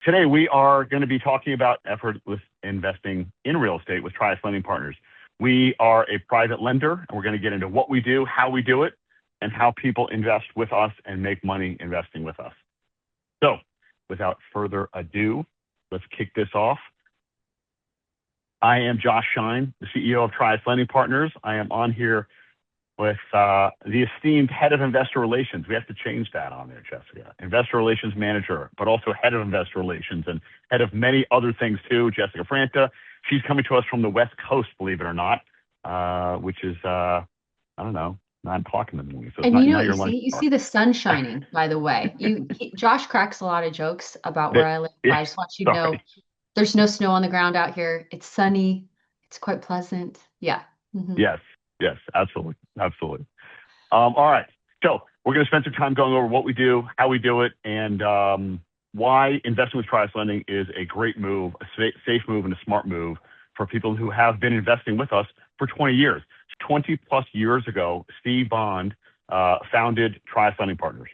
Today, we are going to be talking about effortless investing in real estate with Trius Lending Partners. We are a private lender, and we're going to get into what we do, how we do it, and how people invest with us and make money investing with us. So, without further ado, let's kick this off. I am Josh Shine, the CEO of Trius Lending Partners. I am on here with the esteemed head of investor relations. We have to change that on there, Jessica. Investor relations manager, but also head of investor relations and head of many other things too, Jessica Franta. She's coming to us from the West Coast, believe it or not, which is, I don't know, 9 o'clock in the morning. So it's And not you know, your lunch you hour. see the sun shining, by the way. Josh cracks a lot of jokes about where I live, but Yeah, I just want you to know sorry. there's no snow on the ground out here. It's sunny. It's quite pleasant. Yeah. Yes, yes, absolutely, absolutely. All right. So we're going to spend some time going over what we do, how we do it, and why investing with Trius Lending is a great move, a safe move, and a smart move for people who have been investing with us for 20 years. 20 plus years ago, Steve Bond founded Trius Lending Partners.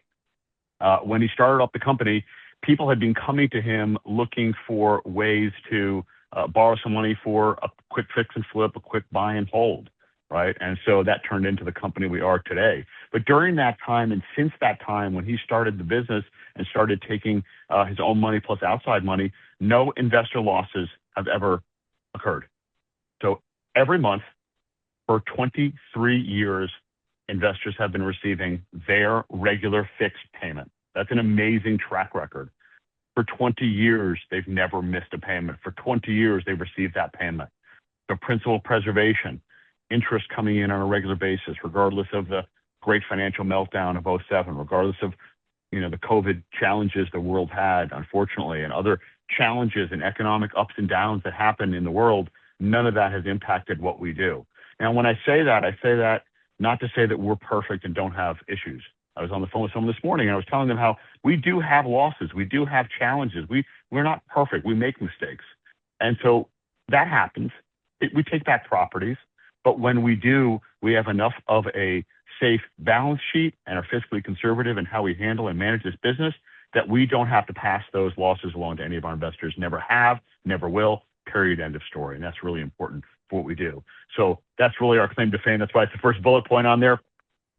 When he started up the company, people had been coming to him looking for ways to borrow some money for a quick fix and flip, a quick buy and hold, right? And so that turned into the company we are today. But during that time, and since that time, when he started the business and started taking his own money plus outside money, no investor losses have ever occurred. So every month for 23 years, investors have been receiving their regular fixed payment. That's an amazing track record. For 20 years, they've never missed a payment. For 20 years, they've received that payment. So principal preservation, interest coming in on a regular basis, regardless of the great financial meltdown of '07, regardless of the COVID challenges the world had, unfortunately, and other challenges and economic ups and downs that happen in the world. None of that has impacted what we do. Now, when I say that not to say that we're perfect and don't have issues. I was on the phone with someone this morning, and I was telling them how we do have losses. We do have challenges. We're not perfect. We make mistakes. And so that happens. We take back properties. But when we do, we have enough of a safe balance sheet and are fiscally conservative in how we handle and manage this business that we don't have to pass those losses along to any of our investors. Never have, never will, period, end of story. And that's really important for what we do. So that's really our claim to fame. That's why it's the first bullet point on there.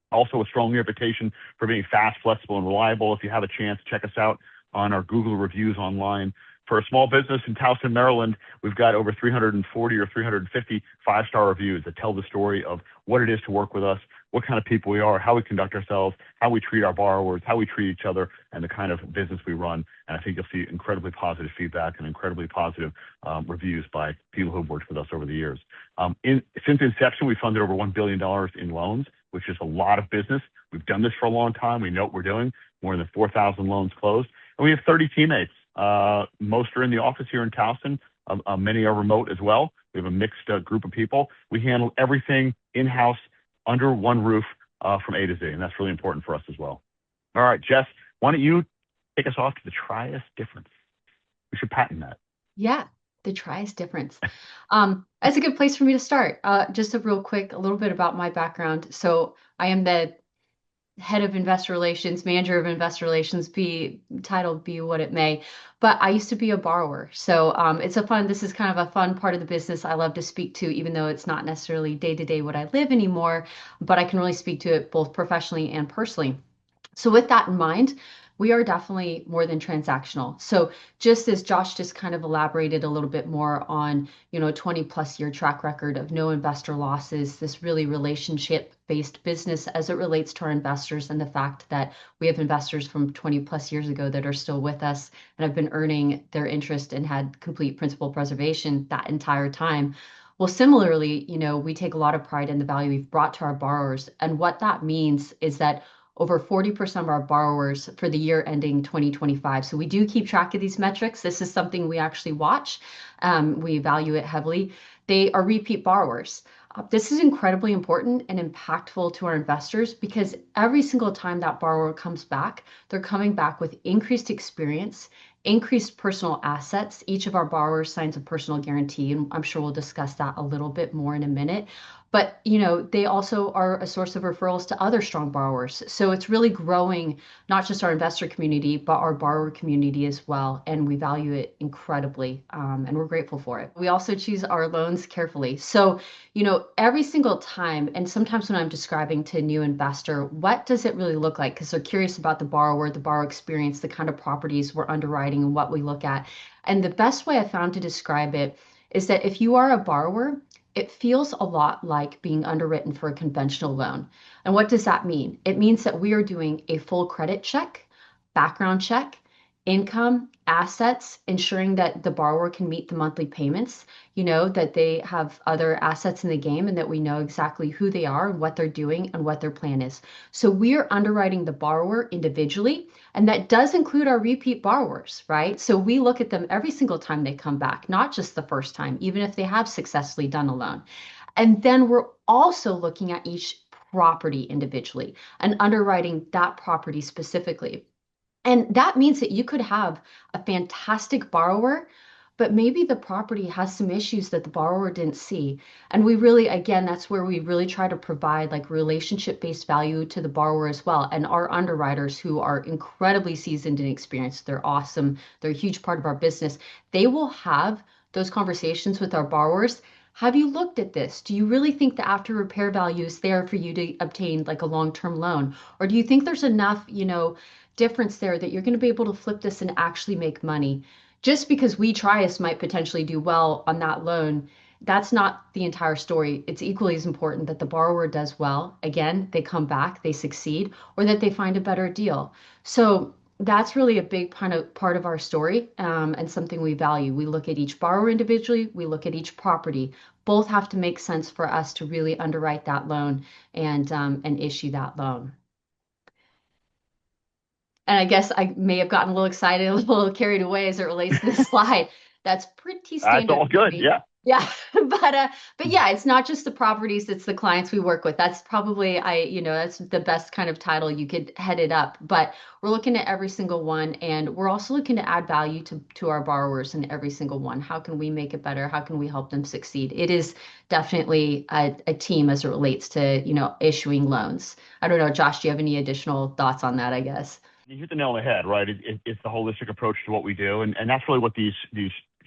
Also a strong reputation for being fast, flexible, and reliable. If you have a chance, check us out on our Google reviews online. For a small business in Towson, Maryland, we've got over 340 or 350 five-star reviews that tell the story of what it is to work with us, what kind of people we are, how we conduct ourselves, how we treat our borrowers, how we treat each other, and the kind of business we run. And I think you'll see incredibly positive feedback and incredibly positive reviews by people who have worked with us over the years. Since inception, we funded over $1 billion in loans, which is a lot of business. We've done this for a long time. We know what we're doing. More than 4,000 loans closed. And we have 30 teammates. Most are in the office here in Towson. Many are remote as well. We have a mixed group of people. We handle everything in-house under one roof from A to Z, and that's really important for us as well. All right, Jess, why don't you take us off to the Trius difference? We should patent that. Yeah, the Trius difference. That's a good place for me to start. Just a little bit about my background. So I am the head of investor relations, manager of investor relations, be titled be what it may. But I used to be a borrower. So this is kind of a fun part of the business I love to speak to, even though it's not necessarily day to day what I live anymore, but I can really speak to it both professionally and personally. So with that in mind, we are definitely more than transactional. So just as Josh just kind of elaborated a little bit more on, 20 plus year track record of no investor losses, this really relationship based business as it relates to our investors, and the fact that we have investors from 20 plus years ago that are still with us and have been earning their interest and had complete principal preservation that entire time. Well, similarly, we take a lot of pride in the value we've brought to our borrowers. And what that means is that over 40% of our borrowers for the year ending 2025. So we do keep track of these metrics. This is something we actually watch. We value it heavily. They are repeat borrowers. This is incredibly important and impactful to our investors because every single time that borrower comes back, they're coming back with increased experience, increased personal assets. Each of our borrowers signs a personal guarantee, and I'm sure we'll discuss that a little bit more in a minute. but they also are a source of referrals to other strong borrowers. So it's really growing not just our investor community, but our borrower community as well. And we value it incredibly, and we're grateful for it. We also choose our loans carefully. So, every single time, and sometimes when I'm describing to a new investor, what does it really look like? Because they're curious about the borrower experience, the kind of properties we're underwriting, and what we look at. And the best way I found to describe it is that if you are a borrower, it feels a lot like being underwritten for a conventional loan. And what does that mean? It means that we are doing a full credit check, background check, income, assets, ensuring that the borrower can meet the monthly payments, that they have other assets in the game and that we know exactly who they are and what they're doing and what their plan is. So we are underwriting the borrower individually, and that does include our repeat borrowers, right? So we look at them every single time they come back, not just the first time, even if they have successfully done a loan. And then we're also looking at each property individually and underwriting that property specifically. And that means that you could have a fantastic borrower, but maybe the property has some issues that the borrower didn't see. And we really, again, that's where we really try to provide like relationship-based value to the borrower as well. And our underwriters, who are incredibly seasoned and experienced, they're awesome. They're a huge part of our business. They will have those conversations with our borrowers. Have you looked at this? Do you really think the after repair value is there for you to obtain like a long-term loan? Or do you think there's enough, difference there that you're going to be able to flip this and actually make money? Just because we Trius might potentially do well on that loan, that's not the entire story. It's equally as important that the borrower does well. Again, they come back, they succeed, or that they find a better deal. So that's really a big part of our story, and something we value. We look at each borrower individually, we look at each property. Both have to make sense for us to really underwrite that loan and issue that loan. And I guess I may have gotten a little excited, a little carried away as it relates to this slide. That's pretty That's standard all for good. me. Yeah. Yeah, but yeah, it's not just the properties, it's the clients we work with. That's probably that's the best kind of title you could head it up. But we're looking at every single one, and we're also looking to add value to our borrowers in every single one. How can we make it better? How can we help them succeed? It is definitely a team as it relates to, issuing loans. I don't know, Josh, do you have any additional thoughts on that, I guess? You hit the nail on the head, right? It's the holistic approach to what we do, and that's really what these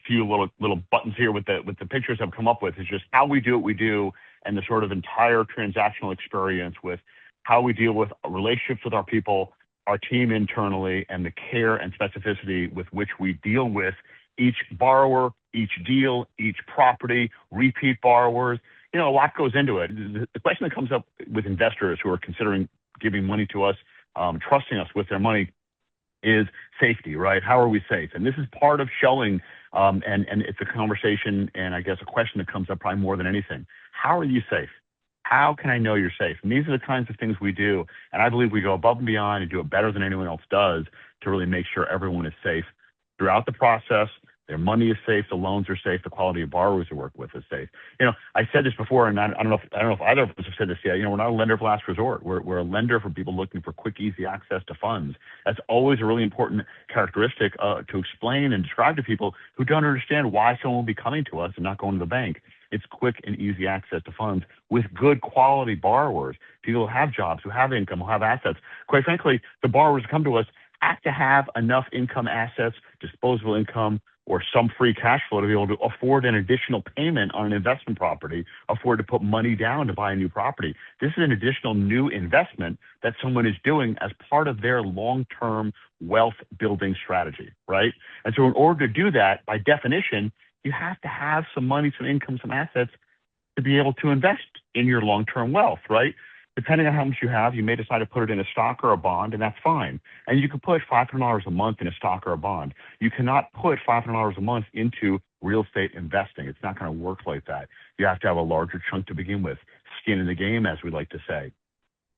few little buttons here with the pictures have come up with, is just how we do what we do, and the sort of entire transactional experience with how we deal with relationships with our people, our team internally, and the care and specificity with which we deal with each borrower, each deal, each property, repeat borrowers. A lot goes into it. The question that comes up with investors who are considering giving money to us, trusting us with their money, is safety, right? How are we safe? And this is part of showing, and it's a conversation and I guess a question that comes up probably more than anything. How are you safe? How can I know you're safe? And these are the kinds of things we do. And I believe we go above and beyond and do it better than anyone else does to really make sure everyone is safe throughout the process. Their money is safe, the loans are safe, the quality of borrowers we work with is safe. I said this before, and I don't know if either of us have said this yet. We're not a lender of last resort. We're a lender for people looking for quick, easy access to funds. That's always a really important characteristic to explain and describe to people who don't understand why someone will be coming to us and not going to the bank. It's quick and easy access to funds with good quality borrowers, people who have jobs, who have income, who have assets. Quite frankly, the borrowers who come to us have to have enough income, assets, disposable income, or some free cash flow to be able to afford an additional payment on an investment property, afford to put money down to buy a new property. This is an additional new investment that someone is doing as part of their long-term wealth building strategy, right? And so in order to do that, by definition, you have to have some money, some income, some assets to be able to invest in your long-term wealth, right? Depending on how much you have, you may decide to put it in a stock or a bond, and that's fine. And you can put $500 a month in a stock or a bond. You cannot put $500 a month into real estate investing. It's not going to work like that. You have to have a larger chunk to begin with, skin in the game, as we like to say.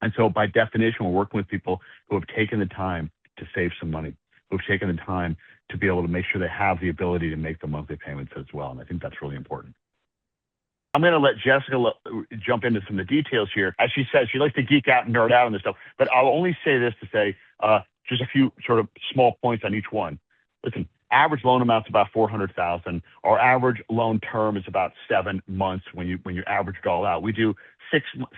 And so by definition, we're working with people who have taken the time to save some money, who have taken the time to be able to make sure they have the ability to make the monthly payments as well. And I think that's really important. I'm going to let Jessica jump into some of the details here. As she says, she likes to geek out and nerd out on this stuff, but I'll only say this to say just a few sort of small points on each one. Listen, Average loan amount's about 400,000. Our average loan term is about 7 months when you average it all out. We do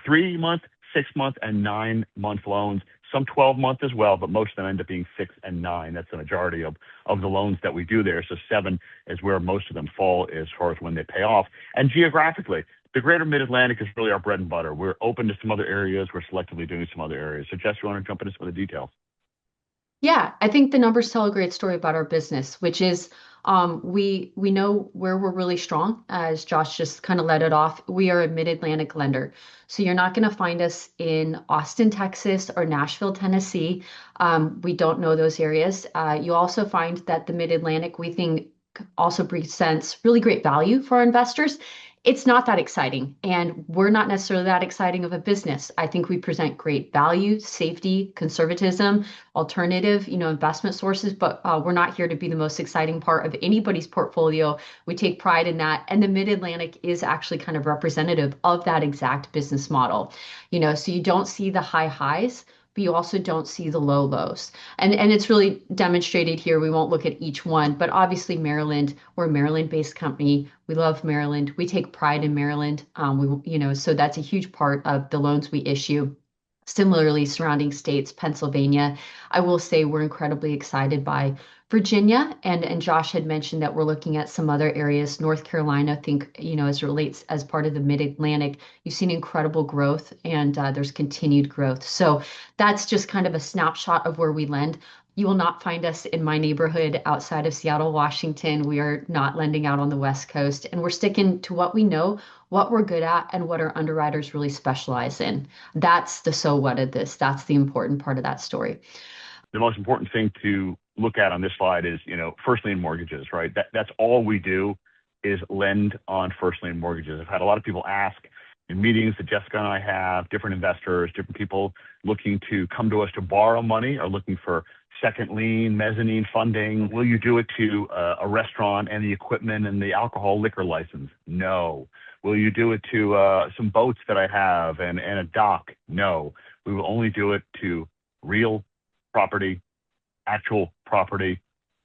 3 month, 6 month, and 9 month loans. Some 12 month as well, but most of them end up being 6 and 9. That's the majority of the loans that we do there. So 7 is where most of them fall as far as when they pay off. And geographically, the greater Mid-Atlantic is really our bread and butter. We're open to some other areas. We're selectively doing some other areas. So Jess, you want to jump into some of the details? Yeah, I think the numbers tell a great story about our business, which is we know where we're really strong, as Josh just kind of let it off. We are a mid-Atlantic lender. So you're not going to find us in Austin, Texas or Nashville, Tennessee. We don't know those areas. You also find that the mid-Atlantic, we think, also presents really great value for our investors. It's not that exciting, and we're not necessarily that exciting of a business. I think we present great value, safety, conservatism, alternative, investment sources, but we're not here to be the most exciting part of anybody's portfolio. We take pride in that, and the Mid-Atlantic is actually kind of representative of that exact business model. So you don't see the high highs, but you also don't see the low lows. And it's really demonstrated here. We won't look at each one, but obviously Maryland, we're a Maryland-based company. We love Maryland. We take pride in Maryland. So that's a huge part of the loans we issue. Similarly, surrounding states, Pennsylvania, I will say we're incredibly excited by Virginia, and Josh had mentioned that we're looking at some other areas. North Carolina, I think, as it relates as part of the Mid-Atlantic, you've seen incredible growth, and there's continued growth. So that's just kind of a snapshot of where we lend. You will not find us in my neighborhood outside of Seattle, Washington. We are not lending out on the West Coast, and we're sticking to what we know, what we're good at, and what our underwriters really specialize in. That's the so what of this. That's the important part of that story. The most important thing to look at on this slide is, first lien mortgages, right? That's all we do is lend on first lien mortgages. I've had a lot of people ask in meetings that Jessica and I have, different investors, different people looking to come to us to borrow money or looking for second lien, mezzanine funding. Will you do it to a restaurant and the equipment and the alcohol liquor license? No. Will you do it to some boats that I have and a dock? No. We will only do it to real property, actual property,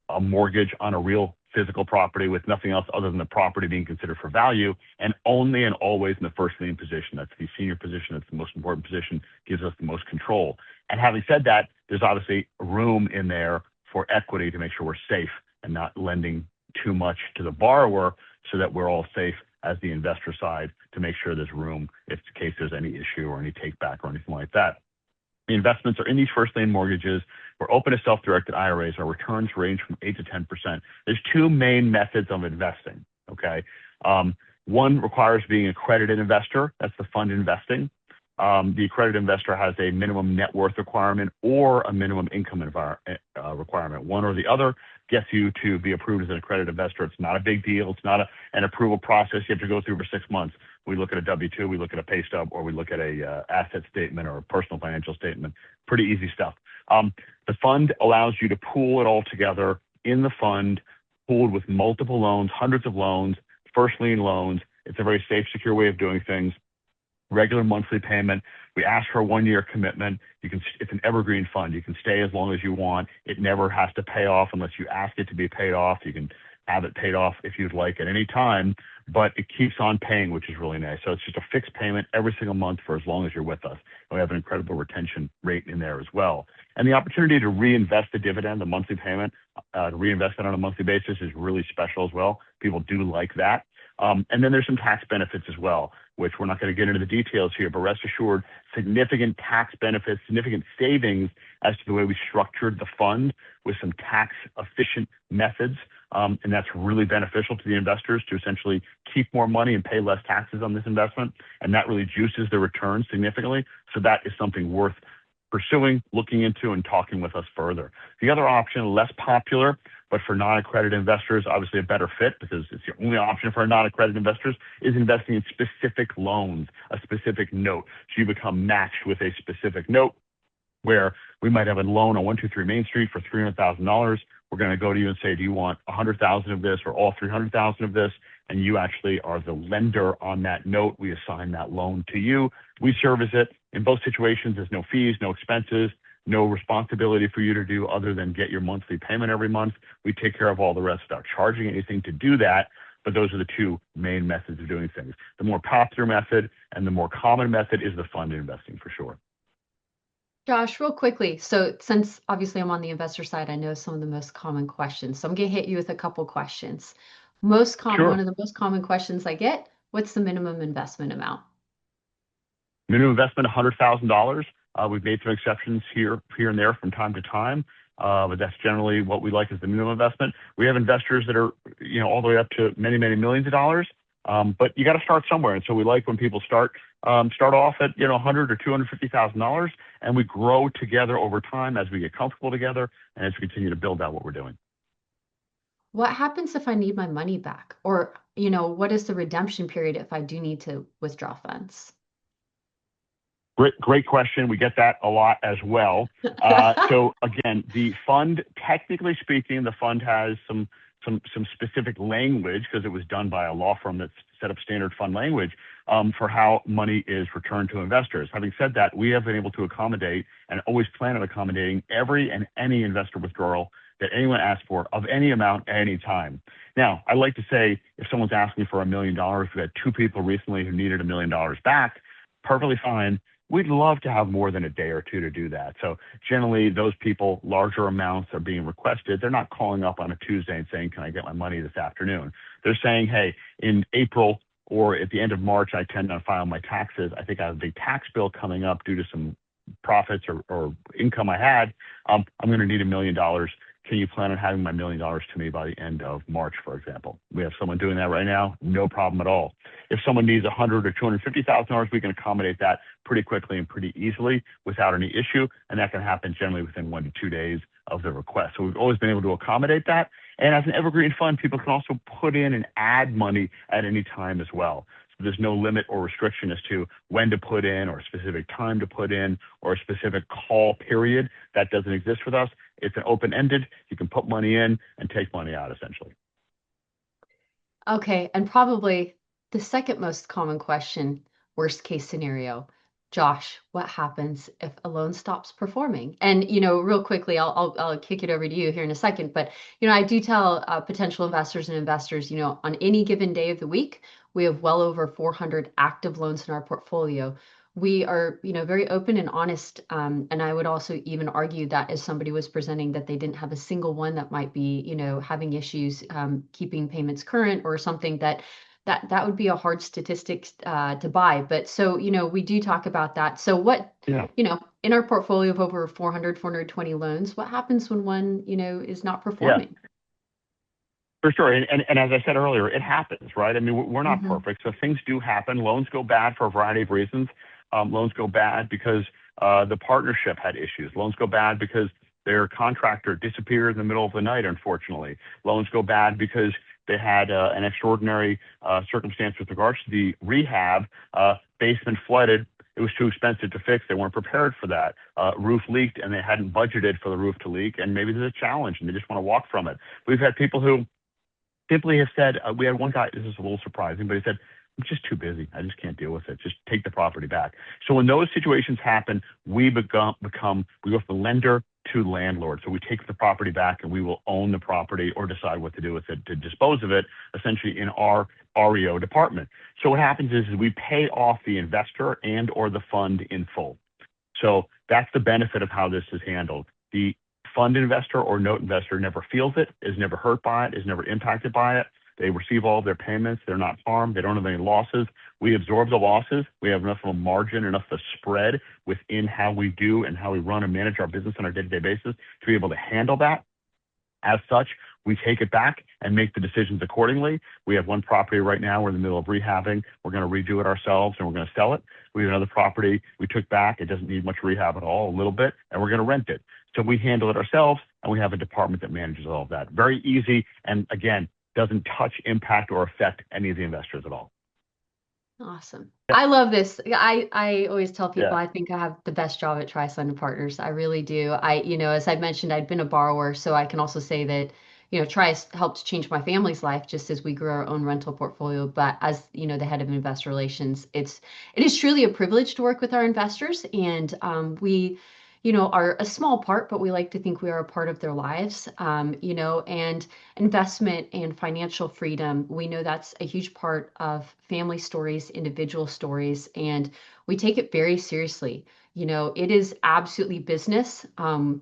a mortgage on a real physical property with nothing else other than the property being considered for value, and only and always in the first lien position. That's the senior position. That's the most important position, gives us the most control. And having said that, there's obviously room in there for equity to make sure we're safe and not lending too much to the borrower so that we're all safe as the investor side to make sure there's room if in case there's any issue or any take back or anything like that. The investments are in these first lien mortgages. We're open to self-directed IRAs. Our returns range from 8 to 10%. There's two main methods of investing, okay? One requires being an accredited investor. That's the fund investing. The accredited investor has a minimum net worth requirement or a minimum income requirement. One or the other gets you to be approved as an accredited investor. It's not a big deal. It's not an approval process you have to go through for 6 months. We look at a W-2, we look at a pay stub, or we look at a asset statement or a personal financial statement. Pretty easy stuff. The fund allows you to pool it all together in the fund, pooled with multiple loans, hundreds of loans, first lien loans. It's a very safe, secure way of doing things. Regular monthly payment. We ask for a 1-year commitment. It's an evergreen fund. You can stay as long as you want. It never has to pay off unless you ask it to be paid off. You can have it paid off if you'd like at any time, but it keeps on paying, which is really nice. So it's just a fixed payment every single month for as long as you're with us. And we have an incredible retention rate in there as well. And the opportunity to reinvest the dividend, the monthly payment, to reinvest it on a monthly basis is really special as well. People do like that. And then there's some tax benefits as well, which we're not going to get into the details here, but rest assured, significant tax benefits, significant savings as to the way we structured the fund with some tax efficient methods. And that's really beneficial to the investors to essentially keep more money and pay less taxes on this investment. And that really juices the return significantly. So that is something worth pursuing, looking into, and talking with us further. The other option, less popular, but for non-accredited investors, obviously a better fit because it's the only option for non-accredited investors, is investing in specific loans, a specific note. So you become matched with a specific note where we might have a loan on 123 Main Street for $300,000. We're going to go to you and say, do you want 100,000 of this or all 300,000 of this? And you actually are the lender on that note. We assign that loan to you. We service it. In both situations, there's no fees, no expenses. no responsibility for you to do other than get your monthly payment every month. We take care of all the rest without charging anything to do that. But those are the two main methods of doing things. The more popular method and the more common method is the fund investing for sure. Josh, real quickly. So since obviously I'm on the investor side, I know some of the most common questions. So I'm gonna hit you with a couple questions. One Sure. of the most common questions I get, what's the minimum investment amount? Minimum investment, $100,000. We've made some exceptions here and there from time to time, but that's generally what we like as the minimum investment. We have investors that are, all the way up to many, many millions of dollars. But you got to start somewhere, and so we like when people start off at 100 or $250,000, and we grow together over time as we get comfortable together and as we continue to build out what we're doing. What happens if I need my money back? Or, what is the redemption period if I do need to withdraw funds? Great question. We get that a lot as well. So again, the fund, technically speaking, the fund has some specific language because it was done by a law firm that's set up standard fund language for how money is returned to investors. Having said that, we have been able to accommodate and always plan on accommodating every and any investor withdrawal that anyone asks for of any amount at any time. Now, I like to say if someone's asking for $1 million, we had two people recently who needed $1 million back, perfectly fine. We'd love to have more than a day or two to do that. So generally, those people, larger amounts are being requested. They're not calling up on a Tuesday and saying, can I get my money this afternoon? They're saying, hey, in April or at the end of March, I tend to file my taxes. I think I have a big tax bill coming up due to some profits or income I had. I'm going to need $1 million. Can you plan on having my $1 million to me by the end of March, for example? We have someone doing that right now. No problem at all. If someone needs $100,000 or $250,000, we can accommodate that pretty quickly and pretty easily without any issue. And that can happen generally within 1 to 2 days of the request. So we've always been able to accommodate that. And as an evergreen fund, people can also put in and add money at any time as well. So there's no limit or restriction as to when to put in or a specific time to put in or a specific call period. That doesn't exist with us. It's an open-ended. You can put money in and take money out, essentially. Okay, and probably the second most common question, worst case scenario. Josh, what happens if a loan stops performing? And real quickly, I'll kick it over to you here in a second. But I do tell potential investors and investors, on any given day of the week, we have well over 400 active loans in our portfolio. We are, very open and honest. And I would also even argue that if somebody was presenting that they didn't have a single one that might be, having issues keeping payments current or something that would be a hard statistic to buy. But so, we do talk about that. So what, Yeah. In our portfolio of over 420 loans, what happens when one, is not Yeah. performing? For sure. And as I said earlier, it happens, right? I mean, we're not Hmm. perfect. So things do happen. Loans go bad for a variety of reasons. Loans go bad because the partnership had issues. Loans go bad because their contractor disappeared in the middle of the night, unfortunately. Loans go bad because they had an extraordinary circumstance with regards to the rehab. Basement flooded. It was too expensive to fix. They weren't prepared for that. Roof leaked and they hadn't budgeted for the roof to leak. And maybe there's a challenge and they just want to walk from it. We've had people who simply have said, we had one guy, this is a little surprising, but he said, I'm just too busy. I just can't deal with it. Just take the property back. So when those situations happen, we we go from the lender to landlord. So we take the property back and we will own the property or decide what to do with it to dispose of it, essentially in our REO department. So what happens is we pay off the investor and or the fund in full. So that's the benefit of how this is handled. The fund investor or note investor never feels it, is never hurt by it, is never impacted by it. They receive all of their payments. They're not harmed. They don't have any losses. We absorb the losses. We have enough of a margin, enough of a spread within how we do and how we run and manage our business on a day-to-day basis to be able to handle that. As such, we take it back and make the decisions accordingly. We have one property right now we're in the middle of rehabbing. We're going to redo it ourselves and we're going to sell it. We have another property we took back. It doesn't need much rehab at all, a little bit, and we're going to rent it. So we handle it ourselves and we have a department that manages all of that. Very easy and, again, doesn't touch, impact, or affect any of the investors at all. Awesome. I love this. I always tell people Yeah. I think I have the best job at Trius Partners. I really do. As I mentioned, I'd been a borrower, so I can also say that, Trius helped change my family's life just as we grew our own rental portfolio. But as, the head of investor relations, it is truly a privilege to work with our investors. And we are a small part, but we like to think we are a part of their lives. And investment and financial freedom, we know that's a huge part of family stories, individual stories, and we take it very seriously. It is absolutely business.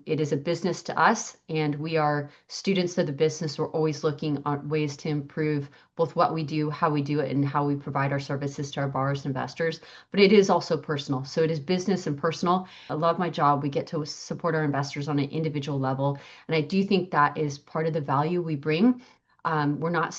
It is a business to us, and we are students of the business. We're always looking at ways to improve both what we do, how we do it, and how we provide our services to our borrowers and investors. But it is also personal. So it is business and personal. I love my job. We get to support our investors on an individual level. And I do think that is part of the value we bring. We're not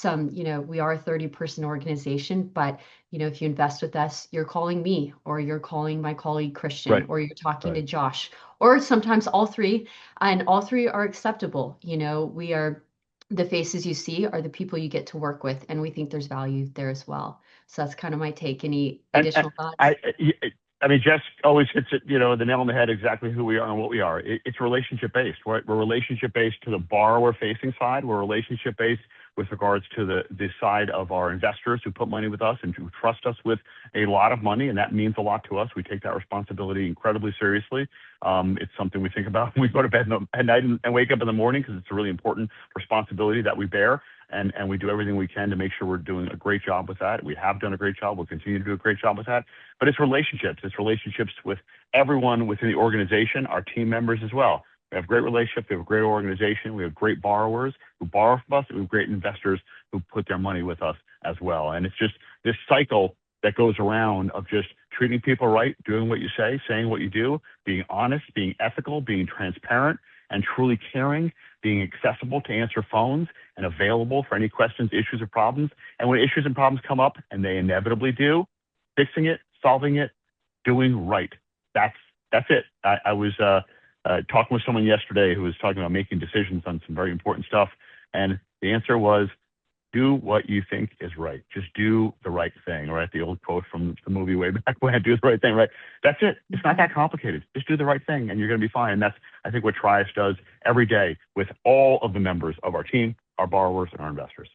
we are a 30-person organization, but if you invest with us, you're calling me, or you're calling my colleague Christian, Right. or you're talking Right. to Josh, or sometimes all three, and all three are acceptable. We are the faces you see are the people you get to work with, and we think there's value there as well. So that's kind of my take. Any And additional thoughts? I, I mean, Jess always hits it, the nail on the head, exactly who we are and what we are. It's relationship based, right? We're relationship based to the borrower facing side. We're relationship based with regards to the side of our investors who put money with us and who trust us with a lot of money. And that means a lot to us. We take that responsibility incredibly seriously. It's something we think about when we go to bed at night and wake up in the morning, because it's a really important responsibility that we bear. And we do everything we can to make sure we're doing a great job with that. We have done a great job. We'll continue to do a great job with that. But it's relationships. It's relationships with everyone within the organization, our team members as well. We have great relationships. We have a great organization. We have great borrowers who borrow from us. And we have great investors who put their money with us as well. And it's just this cycle that goes around of just treating people right, doing what you say, saying what you do, being honest, being ethical, being transparent, and truly caring, being accessible to answer phones and available for any questions, issues, or problems. And when issues and problems come up, and they inevitably do, fixing it, solving it, doing right. That's that's it. I was talking with someone yesterday who was talking about making decisions on some very important stuff, and the answer was, do what you think is right. Just do the right thing, right? The old quote from the movie way back when, do the right thing, right? That's it. It's not that complicated. Just do the right thing and you're going to be fine. And that's, I think, what Trius does every day with all of the members of our team, our borrowers, and our investors.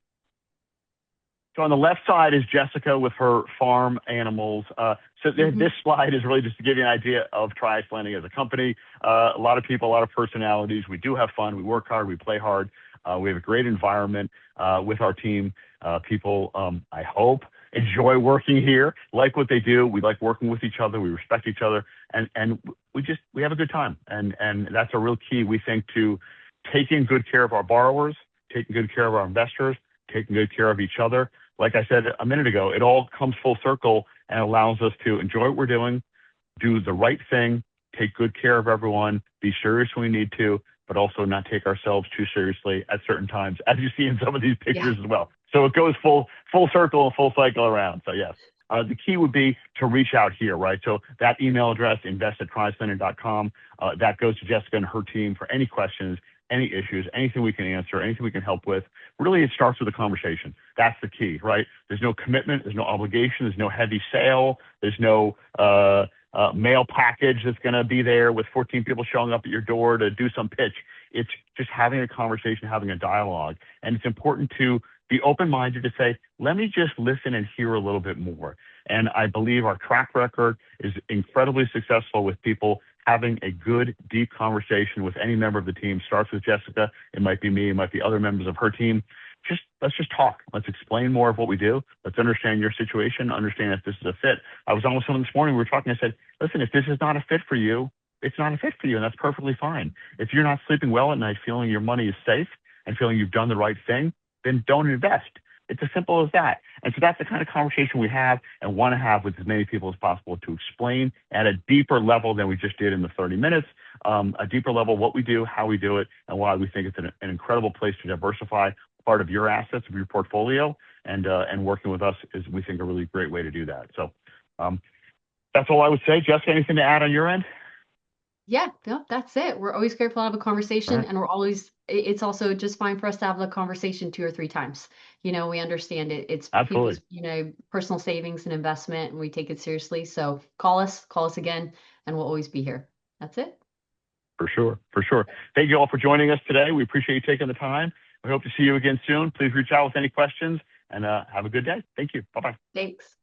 So on the left side is Jessica with her farm animals. This slide is really just to give you an idea of Trius Lending as a company. A lot of people, a lot of personalities. We do have fun. We work hard. We play hard. We have a great environment with our team. People, I hope, enjoy working here, like what they do. We like working with each other. We respect each other, and we have a good time. And that's a real key, we think, to taking good care of our borrowers, taking good care of our investors, taking good care of each other. Like I said a minute ago, it all comes full circle and allows us to enjoy what we're doing, do the right thing, take good care of everyone, be serious when we need to, but also not take ourselves too seriously at certain times, as you see in some of these Yeah. pictures as well. So it goes full circle and full cycle around. So yes, the key would be to reach out here, right? So that email address, invest@triuslending.com, that goes to Jessica and her team for any questions, any issues, anything we can answer, anything we can help with. Really, it starts with a conversation. That's the key, right? There's no commitment, there's no obligation, there's no heavy sale, there's no mail package that's going to be there with 14 people showing up at your door to do some pitch. It's just having a conversation, having a dialogue. And it's important to be open-minded to say, let me just listen and hear a little bit more. And I believe our track record is incredibly successful with people having a good, deep conversation with any member of the team. Starts with Jessica. It might be me. It might be other members of her team. Let's just talk. Let's explain more of what we do. Let's understand your situation, understand if this is a fit. I was on with someone this morning. We were talking. I said, listen, if this is not a fit for you, it's not a fit for you, and that's perfectly fine. If you're not sleeping well at night, feeling your money is safe and feeling you've done the right thing, then don't invest. It's as simple as that. And so that's the kind of conversation we have and want to have with as many people as possible, to explain at a deeper level than we just did in the 30 minutes, a deeper level what we do, how we do it, and why we think it's an incredible place to diversify part of your assets, of your portfolio, and working with us is, we think, a really great way to do that. So that's all I would say. Jessica, anything to add on your end? Yeah, no, that's it. We're always grateful to have a All conversation, right. and it's also just fine for us to have the conversation 2 or 3 times. We understand it. It's Absolutely. people's, personal savings and investment, and we take it seriously. So call us again, and we'll always be here. That's it. For sure. For sure. Thank you all for joining us today. We appreciate you taking the time. We hope to see you again soon. Please reach out with any questions, and have a good day. Thank you. Bye-bye. Thanks.